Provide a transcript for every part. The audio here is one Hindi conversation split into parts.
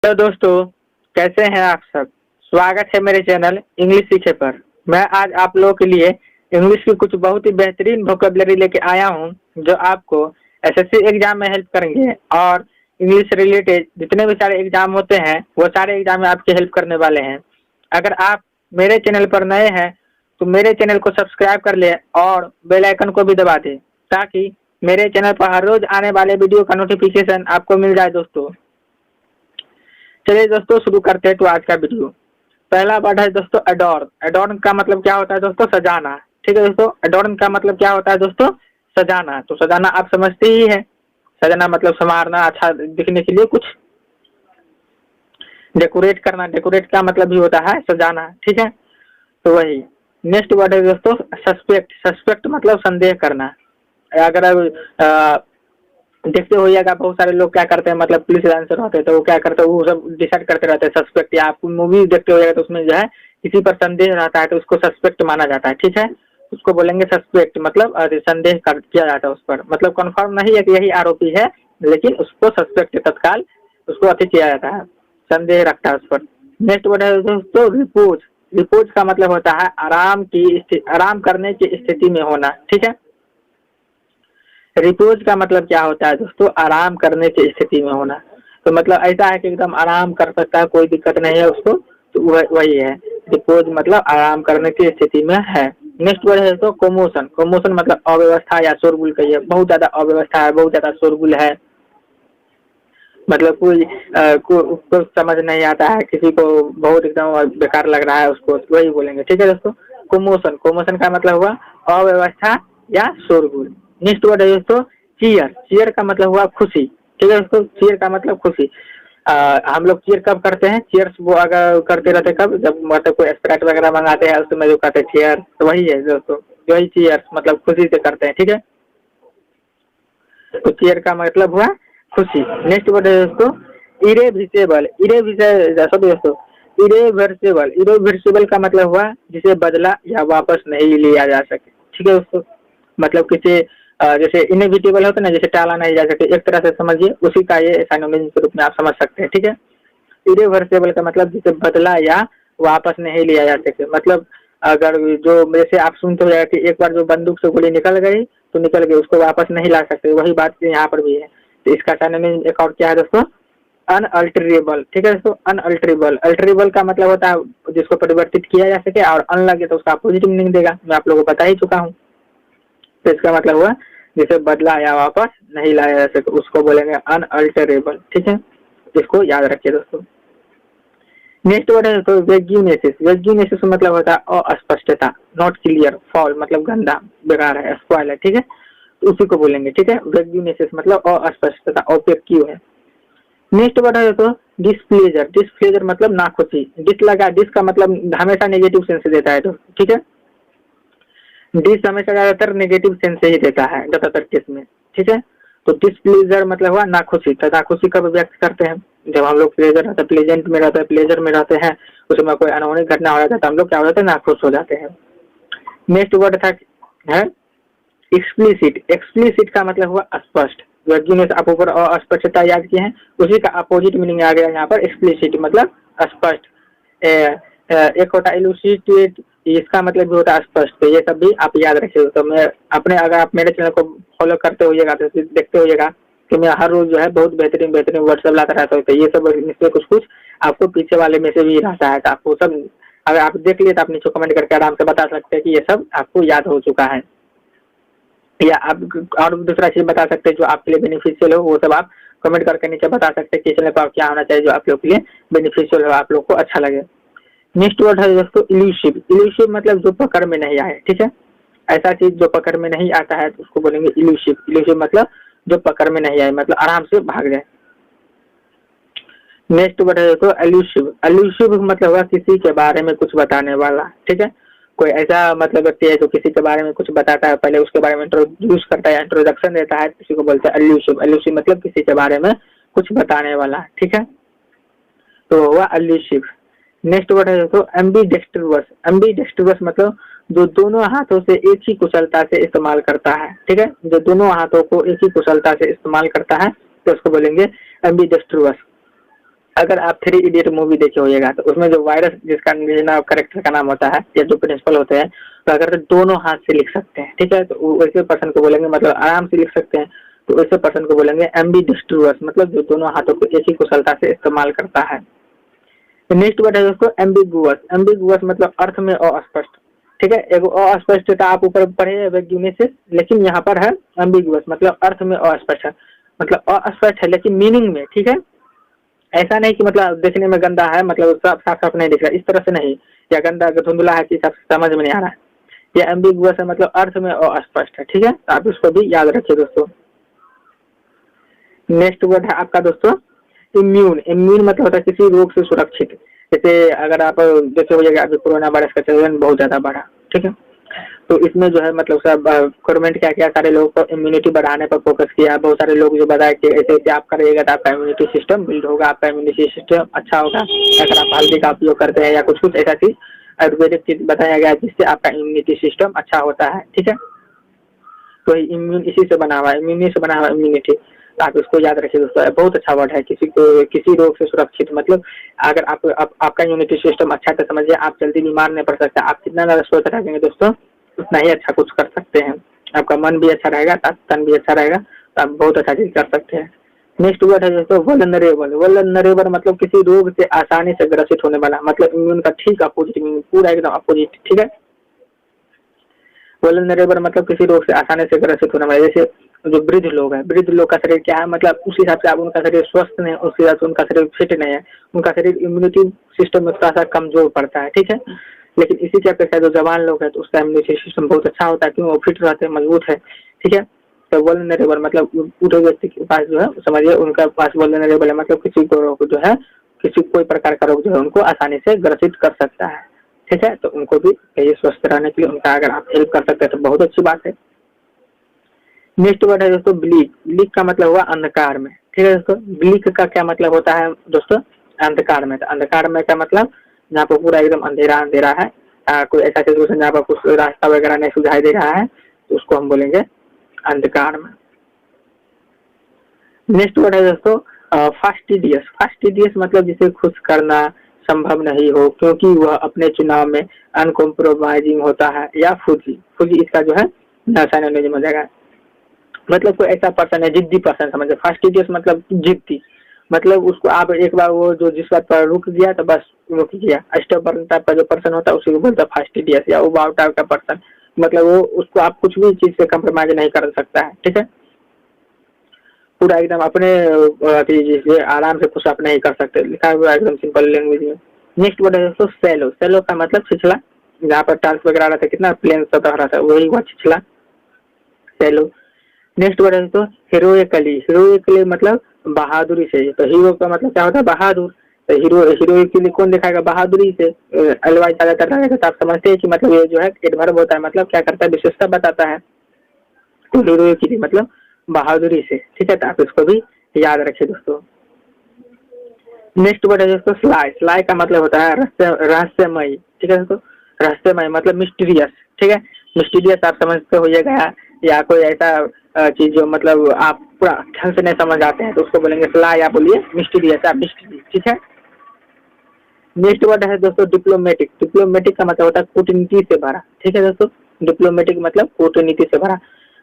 हेलो दोस्तों, कैसे हैं आप सब। स्वागत है मेरे चैनल इंग्लिश सीखे पर। मैं आज आप लोगों के लिए इंग्लिश की कुछ बहुत ही बेहतरीन वोकैबुलरी लेके आया हूं, जो आपको एसएससी एग्जाम में हेल्प करेंगे और इंग्लिश से रिलेटेड जितने भी सारे एग्जाम होते हैं वो सारे एग्जाम में आपकी हेल्प करने वाले हैं। अगर आप मेरे चैनल पर नए हैं तो मेरे चैनल को सब्सक्राइब कर ले और बेल आइकन को भी दबा दें, ताकि मेरे चैनल पर हर रोज आने वाले वीडियो का नोटिफिकेशन आपको मिल जाए। दोस्तों चलिए दोस्तों शुरू करते हैं तो आज का वीडियो। पहला वर्ड है दोस्तों अडोर्न। अडोर्न का मतलब क्या होता है दोस्तों? सजाना। ठीक है दोस्तों, अडोर्न का मतलब क्या होता है दोस्तों? सजाना। तो सजाना आप समझते ही है। सजाना मतलब संवारना, अच्छा दिखने के लिए कुछ डेकोरेट करना। डेकोरेट का मतलब भी होता है सजाना। ठीक है, तो वही। नेक्स्ट वर्ड है दोस्तों सस्पेक्ट। सस्पेक्ट मतलब संदेह करना। अगर देखते होइएगा बहुत सारे लोग क्या करते हैं, मतलब पुलिस आंसर होते हैं तो वो क्या करते हैं, वो सब डिसाइड करते रहते हैं सस्पेक्ट। या आप मूवी देखते होइएगा तो उसमें जो है किसी पर संदेह रहता है तो उसको सस्पेक्ट माना जाता है। ठीक है, उसको बोलेंगे सस्पेक्ट, मतलब संदेह किया जाता है उस पर, मतलब कंफर्म नहीं है कि यही आरोपी है, लेकिन उसको सस्पेक्ट तत्काल उसको अति किया जाता है, संदेह रखता है उस पर। नेक्स्ट वर्ड है दोस्तों रिपोज। रिपोज का मतलब होता है आराम करने की स्थिति में होना। ठीक है, रिपोज का मतलब क्या होता है दोस्तों? आराम करने की स्थिति में होना। तो मतलब ऐसा है कि एकदम आराम कर सकता है, कोई दिक्कत नहीं है उसको, तो वही है रिपोज, मतलब आराम करने की स्थिति में है। नेक्स्ट वर्ड है तो कोमोशन। कोमोशन मतलब अव्यवस्था या शोरगुल कहिए। बहुत ज्यादा अव्यवस्था है, बहुत ज्यादा शोरगुल है, मतलब को समझ नहीं आता है, किसी को बहुत एकदम बेकार लग रहा है उसको, वही बोलेंगे। ठीक है दोस्तों, कोमोशन। कोमोशन का मतलब हुआ अव्यवस्था या शोरगुल। नेक्स्ट वर्ड है दोस्तों चीयर। चीयर का मतलब हुआ खुशी। ठीक है दोस्तों, चीयर का मतलब खुशी। हम लोग चीयर कब करते हैं? चीयर्स वो अगर करते रहते कब, जब मतलब कोई स्प्राइट वगैरह मंगाते हैं उसमें जो कहते हैं चीयर, तो वही है दोस्तों, वही चीयर्स मतलब खुशी से करते हैं। ठीक है, तो चीयर का मतलब हुआ खुशी। नेक्स्ट वर्ड है दोस्तों इरेविसेबल। दोस्तों इरेवर्सिबल। इरेवर्सिबल का मतलब हुआ जिसे बदला या वापस नहीं लिया जा सके। ठीक है दोस्तों, मतलब किसी जैसे इनएविटेबल होता है ना, जैसे टाला नहीं जा सके, एक तरह से समझिए उसी का ये सिनोनिम के रूप में आप समझ सकते हैं। ठीक है, इरेवर्सिबल का मतलब जिसे बदला या वापस नहीं लिया जा सके। मतलब अगर जो जैसे आप सुनते हो जाएगा कि एक बार जो बंदूक से गोली निकल गई तो निकल गई, उसको वापस नहीं ला सकते, वही बात यहाँ पर भी है। तो इसका सिनोनिम एक और क्या है दोस्तों? अनअल्टरेबल। ठीक है दोस्तों, अनअल्टरेबल। अल्टरेबल का मतलब होता है जिसको परिवर्तित किया जा सके, और अन लगे तो उसका अपोजिट मीनिंग देगा, मैं आप लोगों को बता ही चुका हूँ। तो इसका मतलब हुआ जिसे बदला या वापस नहीं लाया जा सके, उसको बोलेंगे अनअल्टरेबल। ठीक है, इसको याद रखिए दोस्तों। नेक्स्ट वर्ड है तो वेग्यूनेसिस। वेग्यूनेसिस मतलब होता है अस्पष्टता, नॉट क्लियर, फॉल मतलब गंदा, बेकार है, स्पॉइल है। ठीक है, तो उसी को बोलेंगे। ठीक है, वेग्यूनेसिस मतलब अस्पष्टता, ओपेक्यू है। नेक्स्ट वर्ड है तो डिस्प्लेजर। डिस्प्लेजर मतलब नाखुशी। डिस लगा, डिस का मतलब हमेशा नेगेटिव सेंस देता है, तो ठीक है, डिस हमेशा ज्यादातर नेगेटिव सेंस ही देता है ज्यादातर केस में। ठीक है, तो डिस्प्लेजर मतलब हुआ नाखुशी। तो नाखुशी कब व्यक्त करते हैं? जब हम लोग प्लेजर रहता है, प्लेजेंट में रहते हैं, प्लेजर में रहते हैं, उसमें कोई अनहोनी घटना हो जाता है तो हम लोग क्या हो जाते हैं? नाखुश हो जाते हैं। नेक्स्ट वर्ड था है एक्सप्लिसिट। एक्सप्लिसिट का मतलब हुआ स्पष्ट। वर्गीनेस आप ऊपर अस्पष्टता याद किए हैं, उसी का अपोजिट मीनिंग आ गया यहाँ पर एक्सप्लिसिट, मतलब स्पष्ट। एक होता है इलुसिटेट, इसका मतलब भी होता है स्पष्ट। तो ये सब भी आप याद रखिए। तो मैं अपने, अगर आप मेरे चैनल को फॉलो करते होइएगा तो देखते होइएगा कि मैं हर रोज जो है बहुत बेहतरीन बेहतरीन वर्ड सब लाता रहता हूँ। तो ये सब इसमें कुछ कुछ आपको पीछे वाले में से भी रहता है, तो आपको सब अगर आप देख लिए तो आप नीचे कमेंट करके आराम से बता सकते हैं कि ये सब आपको याद हो चुका है, या आप और दूसरा चीज बता सकते हैं जो आपके लिए बेनिफिशियल हो, वो सब आप कमेंट करके नीचे बता सकते हैं कि चैनल पर क्या होना चाहिए जो आप लोग के लिए बेनिफिशियल हो, आप लोग को अच्छा लगे। नेक्स्ट वर्ड है दोस्तों इल्यूसिव। इल्यूसिव मतलब जो पकड़ में नहीं आए। ठीक है, ऐसा चीज जो पकड़ में नहीं आता है तो उसको बोलेंगे इल्यूसिव। इल्यूसिव मतलब जो पकड़ में नहीं आए, मतलब आराम से भाग जाए। नेक्स्ट वर्ड है दोस्तों एल्यूसिव। एल्यूसिव मतलब हुआ किसी के बारे में कुछ बताने वाला। ठीक है, कोई ऐसा मतलब व्यक्ति है जो किसी के बारे में कुछ बताता है, पहले उसके बारे में इंट्रोड्यूस करता है, इंट्रोडक्शन देता है, किसी को बोलते हैं एल्यूसिव। एल्यूसिव मतलब किसी के बारे में कुछ बताने वाला। ठीक है, तो हुआ एल्यूसिव। नेक्स्ट वर्ड है दोस्तों एम्बीडेक्स्ट्रस। एम्बीडेक्स्ट्रस मतलब जो दोनों हाथों से एक ही कुशलता से इस्तेमाल करता है। ठीक है, जो दोनों हाथों को एक ही कुशलता से इस्तेमाल करता है तो उसको बोलेंगे एम्बीडेक्स्ट्रस। अगर आप 3 इडियट मूवी देखे होइएगा तो उसमें जो वायरस जिसका ना कैरेक्टर का नाम होता है या जो प्रिंसिपल होते हैं, तो अगर दोनों हाथ से लिख सकते हैं, ठीक है, तो वैसे पर्सन को बोलेंगे, मतलब आराम से लिख सकते हैं, तो वैसे पर्सन को बोलेंगे एम्बीडिस्ट्रूअस, मतलब जो दोनों हाथों को एक ही कुशलता से इस्तेमाल करता है। नेक्स्ट वर्ड है दोस्तों एम्बिगुअस। एम्बिगुअस मतलब अर्थ में अस्पष्ट, ठीक है, एक अस्पष्टता आप ऊपर पढ़े वेग्यूनेसिस, लेकिन यहाँ पर है एम्बिगुअस मतलब अर्थ में अस्पष्ट है, मतलब अस्पष्ट है लेकिन मीनिंग में, ठीक है, ऐसा नहीं कि मतलब देखने में गंदा है, मतलब साफ साफ नहीं दिख रहा, इस तरह से नहीं, या गंदा धुंधला है कि समझ में नहीं आ रहा है, या एम्बिगुअस है मतलब अर्थ में अस्पष्ट है, ठीक है, तो आप इसको भी याद रखिए दोस्तों। नेक्स्ट वर्ड है आपका दोस्तों इम्यून। इम्यून मतलब होता है किसी रोग से सुरक्षित। जैसे अगर आप देखे होइएगा अभी कोरोना वायरस का चलन बहुत ज्यादा बढ़ा, ठीक है, तो इसमें जो है मतलब सब गवर्नमेंट क्या किया, सारे लोगों को इम्यूनिटी बढ़ाने पर फोकस किया। बहुत सारे लोग जो बताया कि ऐसे ऐसे आप करिएगा तो आपका इम्यूनिटी सिस्टम बिल्ड होगा, आपका इम्यूनिटी सिस्टम अच्छा होगा। अगर आप हल्दी का उपयोग करते हैं या कुछ कुछ ऐसा चीज आयुर्वेदिक चीज बताया गया जिससे आपका इम्यूनिटी सिस्टम अच्छा होता है, ठीक है, तो इम्यून इसी से बना हुआ है, इम्यूनिटी से बना हुआ इम्यूनिटी, आप इसको याद रखिए दोस्तों, बहुत अच्छा वर्ड है। किसी को किसी रोग से सुरक्षित मतलब अगर आपका इम्यूनिटी सिस्टम अच्छा है तो समझिए आप जल्दी बीमार नहीं पड़ सकते। आप जितना ज्यादा स्वस्थ रहेंगे दोस्तों उतना ही अच्छा कुछ कर सकते हैं। आपका मन भी अच्छा रहेगा, तन भी अच्छा रहेगा, तो आप बहुत अच्छा चीज कर सकते हैं। नेक्स्ट वर्ड है दोस्तों वल्नरेबल। वल्नरेबल मतलब किसी रोग से आसानी से ग्रसित होने वाला, मतलब इम्यून का ठीक अपोजिट, पूरा एकदम अपोजिट, ठीक है। वल्नरेबल मतलब किसी रोग से आसानी से ग्रसित होने वाला, जैसे जो वृद्ध लोग हैं, वृद्ध लोग का शरीर क्या है, मतलब उस हिसाब से आप उनका शरीर स्वस्थ नहीं है, उस हिसाब से उनका शरीर फिट नहीं है, उनका शरीर इम्यूनिटी सिस्टम में थोड़ा सा कमजोर पड़ता है, ठीक है। लेकिन इसी के अपेक्षा जो जवान लोग हैं तो उसका इम्यूनिटी सिस्टम बहुत अच्छा होता है, क्योंकि वो फिट रहते हैं, मजबूत है, ठीक है। तो वल्नरेबल मतलब बूढ़े व्यक्ति के पास जो है समझिए उनका पास वल्नरेबल है, मतलब किसी को रोग जो है, किसी कोई प्रकार का रोग जो है उनको आसानी से ग्रसित कर सकता है, ठीक है। तो उनको भी कहीं स्वस्थ रहने के लिए उनका अगर आप हेल्प कर सकते हैं तो बहुत अच्छी बात है। नेक्स्ट वर्ड है दोस्तों ब्लीक। ब्लीक का मतलब हुआ अंधकार में, ठीक है दोस्तों। ब्लीक का क्या मतलब होता है दोस्तों, अंधकार में। तो अंधकार में का मतलब जहाँ पर पूरा एकदम अंधेरा अंधेरा है, कोई ऐसा सिचुएशन जहाँ पर कुछ रास्ता वगैरह नहीं सुझाई दे रहा है, तो उसको हम बोलेंगे अंधकार में। नेक्स्ट वर्ड है दोस्तों फास्टिडियस। फास्टिडियस मतलब जिसे खुश करना संभव नहीं हो क्योंकि वह अपने चुनाव में अनकॉम्प्रोमाइजिंग होता है, या फूजी। फूजी इसका जो है साइनोनिम हो जाएगा, मतलब कोई ऐसा पर्सन है जिद्दी पर्सन समझे। फास्टिडियस मतलब जिद्दी, मतलब उसको आप एक बार वो जो जिस बात पर रुक गया तो बस रुक गया। स्टबर्न टाइप का जो पर्सन होता है उसी को बोलता है फास्टिडियस, या उबाऊ टाइप का पर्सन, मतलब वो उसको आप कुछ भी चीज से कंप्रोमाइज नहीं कर सकता है, ठीक है, पूरा एकदम अपने आराम से कुछ आप नहीं कर सकते, लिखा हुआ एकदम सिंपल लैंग्वेज में। नेक्स्ट वर्ड है दोस्तों सैलो। सैलो का मतलब छिछला, जहाँ पर टाइल्स वगैरह रहता है कितना प्लेन सतह रहता है वही हुआ छिछला, सैलो। नेक्स्ट वर्ड है दोस्तों हीरोइकली। हीरोइकली मतलब बहादुरी से। तो हीरो का मतलब क्या होता है, बहादुर। तो हीरोइकली कौन दिखाएगा, बहादुरी से। अलवाइज ज्यादातर रहेगा तो आप समझते हैं कि मतलब ये जो है एडवर्ब होता है, मतलब क्या करता है, विशेषता बताता है। तो हीरोइकली मतलब बहादुरी से, ठीक है, तो आप इसको भी याद रखिए दोस्तों। नेक्स्ट वर्ड है दोस्तों स्लाई। स्लाई का मतलब होता है रहस्यमय, ठीक है दोस्तों, रहस्यमय मतलब मिस्टीरियस, ठीक है। मिस्टीरियस आप समझते होइएगा, या कोई ऐसा चीज जो मतलब आप पूरा ढंग से नहीं समझ आते हैं तो उसको बोलेंगे स्लाई, आप बोलिए मिस्टीरियस, आप मिस्टीरियस, ठीक है। नेक्स्ट वर्ड है दोस्तों डिप्लोमेटिक। डिप्लोमेटिक का मतलब होता है कूटनीति से भरा, ठीक है दोस्तों। डिप्लोमेटिक मतलब कूटनीति से भरा।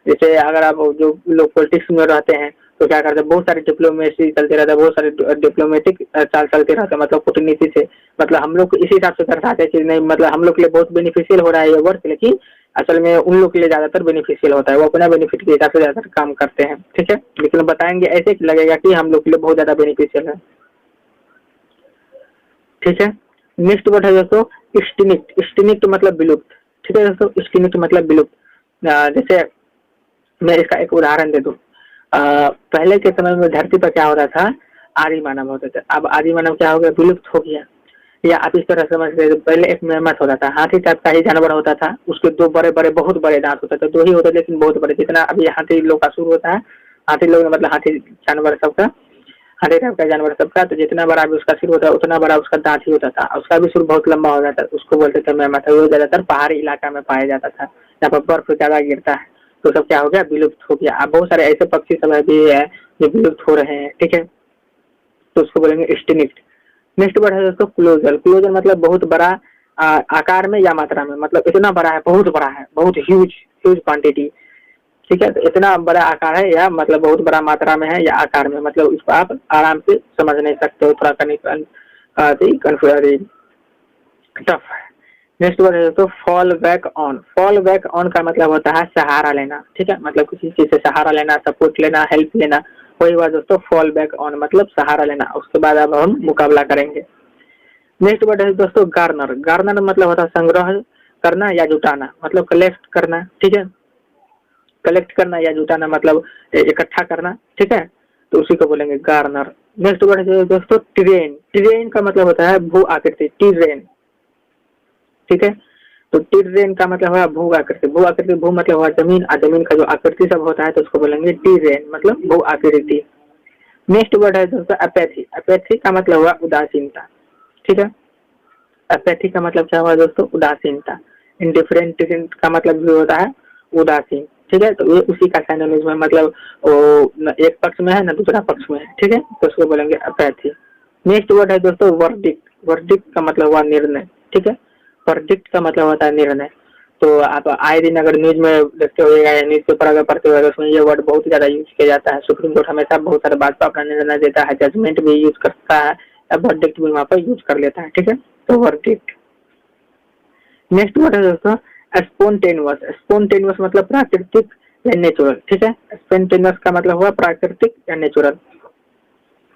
जैसे अगर आप जो लोग पॉलिटिक्स में रहते हैं तो क्या करते हैं, बहुत सारी डिप्लोमेसी चलते रहता है, बहुत सारे डिप्लोमेटिक चाल चलते रहते हैं, मतलब कूटनीति से। मतलब हम लोग इसी हिसाब से दर्शाते हैं कि नहीं, मतलब हम लोग के लिए बहुत बेनिफिशियल हो रहा है ये वर्क, लेकिन असल में उन लोग के लिए ज्यादातर बेनिफिशियल होता है, वो अपना बेनिफिट के हिसाब से ज्यादातर काम करते हैं, ठीक है। लेकिन बताएंगे ऐसे लगेगा कि हम लोग के लिए बहुत ज्यादा बेनिफिशियल है, ठीक है। नेक्स्ट वर्ड है दोस्तों एक्सटिंक्ट। एक्सटिंक्ट मतलब विलुप्त, ठीक है दोस्तों। एक्सटिंक्ट मतलब विलुप्त। जैसे मैं इसका एक उदाहरण दे दूं, पहले के समय में धरती पर क्या होता था, आदि मानव होते थे। अब आदि मानव क्या हो गया, विलुप्त हो गया। या आप इस तरह समझ रहे, पहले एक मेमथ होता था, हाथी टाइप का ही जानवर होता था, उसके दो बड़े बड़े बहुत बड़े दांत होते थे, दो ही होते लेकिन बहुत बड़े, जितना अभी हाथी लोग का शुरू होता है, हाथी लोग मतलब हाथी जानवर सबका, हाथी टाइप का जानवर सबका, तो जितना बड़ा भी उसका सिर होता है उतना बड़ा उसका दांत ही होता था, उसका भी सिर बहुत लंबा हो जाता है, उसको बोलते थे मेमथ। वो ज्यादातर पहाड़ी इलाका में पाया जाता था जहाँ पर बर्फ ज्यादा गिरता है, तो सब क्या हो गया, विलुप्त हो गया। अब बहुत सारे ऐसे पक्षी सब भी है जो विलुप्त हो रहे हैं, ठीक है, तो उसको बोलेंगे एक्सटिंक्ट। नेक्स्ट वर्ड है दोस्तों क्लोजल। क्लोजल मतलब बहुत बड़ा आकार में या मात्रा में, मतलब इतना बड़ा है, बहुत ह्यूज क्वांटिटी। ठीक है, तो इतना बड़ा आकार है या मतलब बहुत बड़ा मात्रा में है या आकार में, मतलब इसको आप आराम से समझ नहीं सकते हो, थोड़ा टफ है। नेक्स्ट वर्ड है दोस्तों fall back on. Fall back on का मतलब होता है सहारा लेना। ठीक है, मतलब किसी चीज से सहारा लेना, सपोर्ट लेना, हेल्प लेना, वही बात दोस्तों फॉल बैक ऑन मतलब सहारा लेना। उसके बाद अब हम मुकाबला करेंगे। नेक्स्ट वर्ड है दोस्तों गार्नर। गार्नर मतलब होता है संग्रह करना या जुटाना, मतलब कलेक्ट करना। ठीक है, कलेक्ट करना या जुटाना मतलब इकट्ठा करना। ठीक है, तो उसी को बोलेंगे गार्नर। नेक्स्ट वर्ड है दोस्तों टेरेन। टेरेन का मतलब होता है भू आकृति, टेरेन। ठीक है, तो टेरेन का मतलब हुआ भू आकृति। भू आकृति, भू मतलब हुआ जमीन, और जमीन का जो आकृति सब होता है तो उसको बोलेंगे टेरेन, मतलब भू आकृति। नेक्स्ट वर्ड है दोस्तों अपैथी। अपैथी का मतलब हुआ उदासीनता। ठीक है, अपैथी का मतलब क्या हुआ दोस्तों उदासीनता। इंडिफरेंट का मतलब भी होता है उदासीन। ठीक है, तो ये उसी का सिनोनिम है, मतलब वो न एक पक्ष में है ना दूसरा पक्ष में है। ठीक है, तो उसको बोलेंगे अपैथी। नेक्स्ट वर्ड है दोस्तों वर्डिक्ट। वर्डिक्ट का मतलब हुआ निर्णय। ठीक है, वर्डिक्ट का मतलब होता है निर्णय। तो आप आए दिन अगर न्यूज में देखते होगा या न्यूज पेपर अगर पढ़ते होगा तो उसमें ये वर्ड बहुत ज्यादा यूज किया जाता है। सुप्रीम कोर्ट हमेशा बहुत सारे बात पर अपना निर्णय देता है, जजमेंट भी यूज करता है, वर्डिक्ट भी वहाँ पर यूज कर लेता है। ठीक है, तो वर्डिक्ट। नेक्स्ट वर्ड है दोस्तों स्पॉन्टेनियस। स्पॉन्टेनियस मतलब प्राकृतिक या नेचुरल। ठीक है, स्पॉन्टेनियस का मतलब हुआ प्राकृतिक या नेचुरल।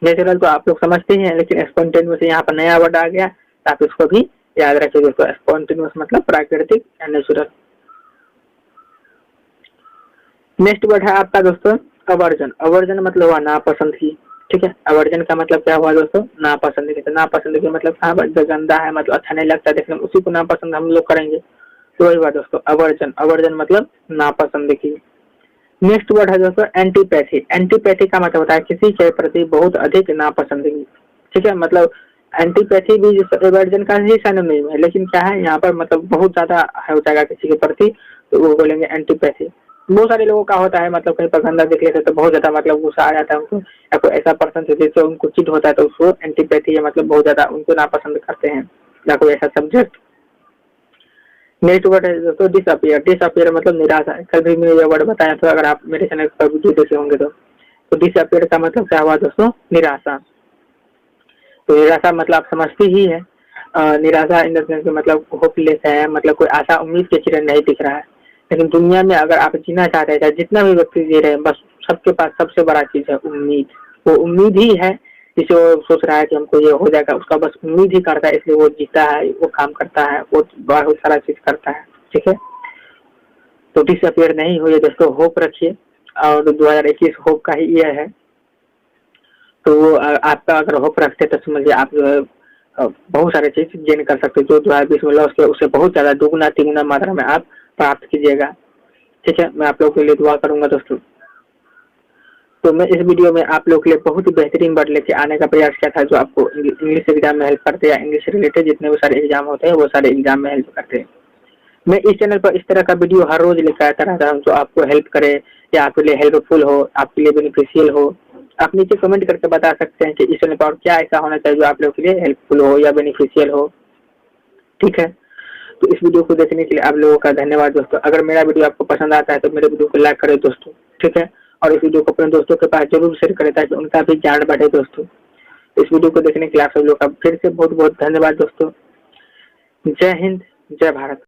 नेचुरल तो आप लोग समझते ही हैं, लेकिन स्पॉन्टेनियस यहाँ पर नया वर्ड आ गया, तो आप इसको भी याद रखिए दोस्तों। स्पॉन्टेनियस मतलब प्राकृतिक या नेचुरल। नेक्स्ट वर्ड है आपका दोस्तों अवर्जन। अवर्जन मतलब हुआ नापसंदगी। ठीक है, अवर्जन का मतलब क्या हुआ दोस्तों नापसंदगी। तो नापसंदगी मतलब जो गंदा है, मतलब अच्छा नहीं लगता देखने में, उसी को नापसंद हम लोग करेंगे। तो वही बात दोस्तों अवर्जन। अवर्जन मतलब नापसंदगी। नेक्स्ट वर्ड है दोस्तों एंटीपैथी। एंटीपैथी का मतलब होता है किसी के प्रति बहुत अधिक नापसंदगी। ठीक है, मतलब एंटीपैथी भी एवर्जन का ही सिनोनिम है, लेकिन क्या है यहाँ पर मतलब बहुत ज्यादा हो जाएगा किसी के प्रति, तो वो बोलेंगे एंटीपैथी। बहुत सारे लोगों का होता है, मतलब कहीं पर गंदा देख लेते तो बहुत ज्यादा मतलब गुस्सा आ जाता है उनको, या कोई ऐसा पर्सन से जिससे उनको चिढ़ होता है तो उसको एंटीपैथी है, मतलब बहुत ज्यादा उनको नापसंद करते हैं, या कोई ऐसा सब्जेक्ट। नेक्स्ट वर्ड है दोस्तों डिसअपियर। डिसअपियर मतलब निराशा। कल भी मैंने ये वर्ड बताया था, अगर आप मेरे चैनल पर वीडियो देखे होंगे तो डिसअपियर का मतलब क्या हुआ दोस्तों निराशा। तो निराशा मतलब आप समझते ही है, निराशा इन द सेंस मतलब होपलेस है, मतलब कोई आशा उम्मीद के किरण नहीं दिख रहा है। लेकिन दुनिया में अगर आप जीना चाहते हैं, जितना भी व्यक्ति जी रहे हैं, बस सबके पास सबसे बड़ा चीज है उम्मीद। वो उम्मीद ही है जिसे वो सोच रहा है कि हमको ये हो जाएगा, उसका बस उम्मीद ही करता है, इसलिए वो जीता है, वो काम करता है, वो बहुत सारा चीज करता है। ठीक है, तो डिसअपियर नहीं हो दोस्तों, होप रखिए। और 2021 होप का ही ईयर है, तो आपका अगर होप रखते तो समझिए आप बहुत सारे चीज गेन कर सकते हो। जो 2020 में लॉस किया उससे बहुत ज्यादा दुगुना तिगुना मात्रा में आप प्राप्त कीजिएगा। ठीक है, मैं आप लोगों के लिए दुआ करूंगा दोस्तों। तो मैं इस वीडियो में आप लोगों के लिए बहुत ही बेहतरीन वर्ड लेके आने का प्रयास किया था, जो आपको इंग्लिश एग्जाम में हेल्प करते हैं, या इंग्लिश से रिलेटेड जितने भी सारे एग्जाम होते हैं वो सारे एग्जाम में हेल्प करते हैं। मैं इस चैनल पर इस तरह का वीडियो हर रोज लेकर आता रहता हूँ, जो आपको हेल्प करे या आपके लिए हेल्पफुल हो, आपके लिए बेनिफिशियल हो। आप नीचे कमेंट करके बता सकते हैं कि इस चैनल पर क्या ऐसा होना चाहिए जो आप लोगों के लिए हेल्पफुल हो या बेनिफिशियल हो। ठीक है, तो इस वीडियो को देखने के लिए आप लोगों का धन्यवाद दोस्तों। अगर मेरा वीडियो आपको पसंद आता है तो मेरे वीडियो को लाइक करें दोस्तों। ठीक है, और इस वीडियो को अपने दोस्तों के पास जरूर शेयर करें ताकि उनका भी ज्ञान बढ़े दोस्तों। इस वीडियो को देखने के लिए आप सब लोगों का फिर से बहुत बहुत धन्यवाद दोस्तों। जय हिंद, जय भारत।